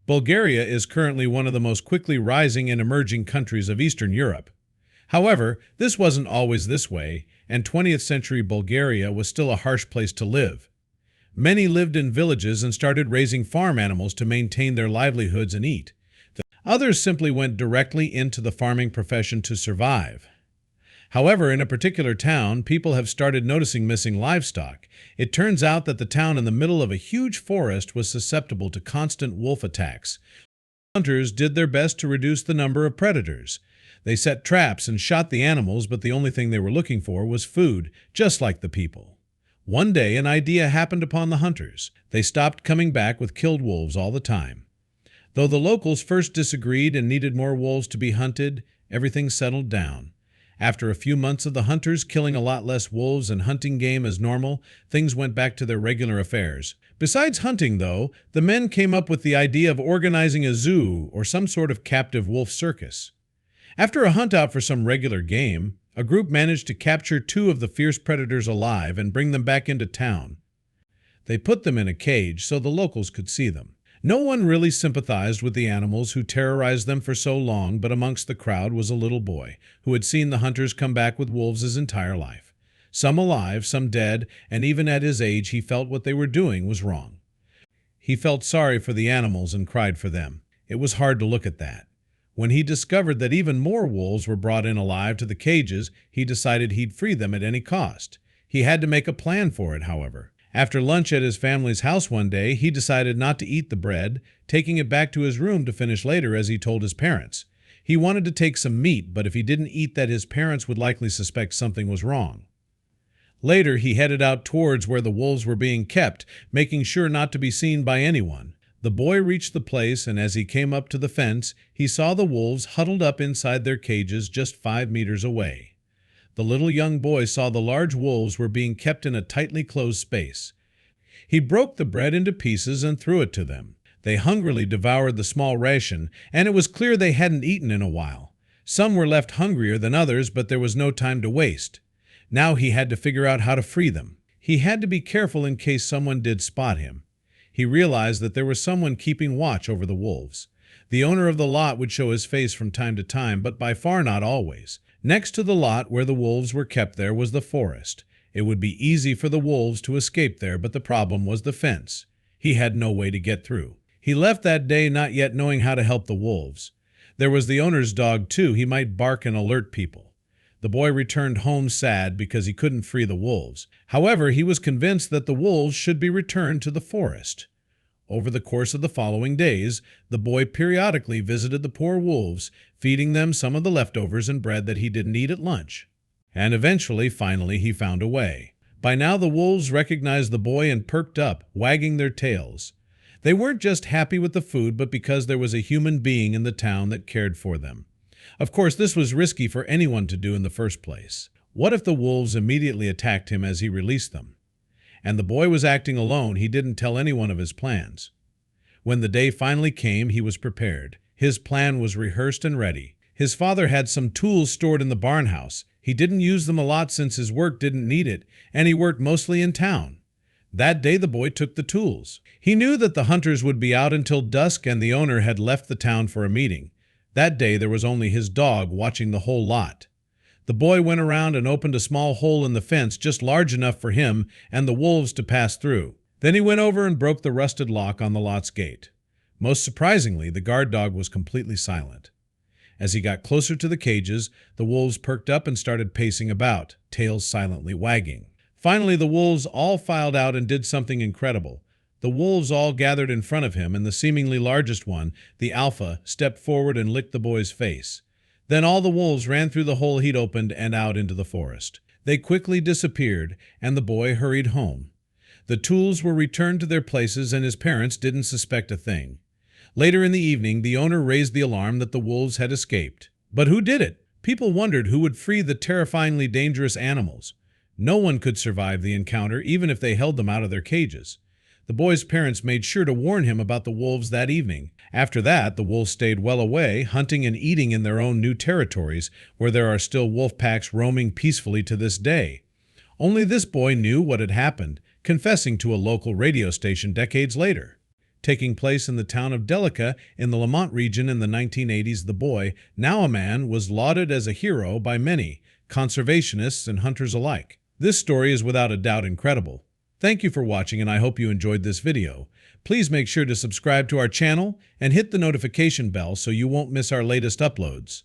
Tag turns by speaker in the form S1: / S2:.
S1: Bulgaria is currently one of the most quickly rising and emerging countries of Eastern Europe. However, this wasn't always this way, and 20th century Bulgaria was still a harsh place to live. Many lived in villages and started raising farm animals to maintain their livelihoods and eat. Others simply went directly into the farming profession to survive. However, in a particular town, people have started noticing missing livestock. It turns out that the town in the middle of a huge forest was susceptible to constant wolf attacks. Hunters did their best to reduce the number of predators. They set traps and shot the animals, but the only thing they were looking for was food, just like the people. One day, an idea happened upon the hunters. They stopped coming back with killed wolves all the time. Though the locals first disagreed and needed more wolves to be hunted, everything settled down. After a few months of the hunters killing a lot less wolves and hunting game as normal, things went back to their regular affairs. Besides hunting, though, the men came up with the idea of organizing a zoo or some sort of captive wolf circus. After a hunt out for some regular game, a group managed to capture 2 of the fierce predators alive and bring them back into town. They put them in a cage so the locals could see them. No one really sympathized with the animals who terrorized them for so long, but amongst the crowd was a little boy who had seen the hunters come back with wolves his entire life. Some alive, some dead, and even at his age he felt what they were doing was wrong. He felt sorry for the animals and cried for them. It was hard to look at that. When he discovered that even more wolves were brought in alive to the cages, he decided he'd free them at any cost. He had to make a plan for it, however. After lunch at his family's house one day, he decided not to eat the bread, taking it back to his room to finish later as he told his parents. He wanted to take some meat, but if he didn't eat that, his parents would likely suspect something was wrong. Later, he headed out towards where the wolves were being kept, making sure not to be seen by anyone. The boy reached the place, and as he came up to the fence, he saw the wolves huddled up inside their cages just 5 meters away. The little young boy saw the large wolves were being kept in a tightly closed space. He broke the bread into pieces and threw it to them. They hungrily devoured the small ration, and it was clear they hadn't eaten in a while. Some were left hungrier than others, but there was no time to waste. Now he had to figure out how to free them. He had to be careful in case someone did spot him. He realized that there was someone keeping watch over the wolves. The owner of the lot would show his face from time to time, but by far not always. Next to the lot where the wolves were kept there was the forest. It would be easy for the wolves to escape there, but the problem was the fence. He had no way to get through. He left that day not yet knowing how to help the wolves. There was the owner's dog too. He might bark and alert people. The boy returned home sad because he couldn't free the wolves. However, he was convinced that the wolves should be returned to the forest. Over the course of the following days, the boy periodically visited the poor wolves, feeding them some of the leftovers and bread that he didn't eat at lunch. And finally, he found a way. By now the wolves recognized the boy and perked up, wagging their tails. They weren't just happy with the food, but because there was a human being in the town that cared for them. Of course, this was risky for anyone to do in the first place. What if the wolves immediately attacked him as he released them? And the boy was acting alone. He didn't tell anyone of his plans. When the day finally came, he was prepared. His plan was rehearsed and ready. His father had some tools stored in the barn house. He didn't use them a lot since his work didn't need it, and he worked mostly in town. That day the boy took the tools. He knew that the hunters would be out until dusk and the owner had left the town for a meeting. That day there was only his dog watching the whole lot. The boy went around and opened a small hole in the fence just large enough for him and the wolves to pass through. Then he went over and broke the rusted lock on the lot's gate. Most surprisingly, the guard dog was completely silent. As he got closer to the cages, the wolves perked up and started pacing about, tails silently wagging. Finally, the wolves all filed out and did something incredible. The wolves all gathered in front of him, and the seemingly largest one, the alpha, stepped forward and licked the boy's face. Then all the wolves ran through the hole he'd opened and out into the forest. They quickly disappeared, and the boy hurried home. The tools were returned to their places, and his parents didn't suspect a thing. Later in the evening, the owner raised the alarm that the wolves had escaped. But who did it? People wondered who would free the terrifyingly dangerous animals. No one could survive the encounter, even if they held them out of their cages. The boy's parents made sure to warn him about the wolves that evening. After that, the wolves stayed well away, hunting and eating in their own new territories, where there are still wolf packs roaming peacefully to this day. Only this boy knew what had happened, confessing to a local radio station decades later. Taking place in the town of Delica in the Lemont region in the 1980s, the boy, now a man, was lauded as a hero by many, conservationists and hunters alike. This story is without a doubt incredible. Thank you for watching, and I hope you enjoyed this video. Please make sure to subscribe to our channel and hit the notification bell so you won't miss our latest uploads.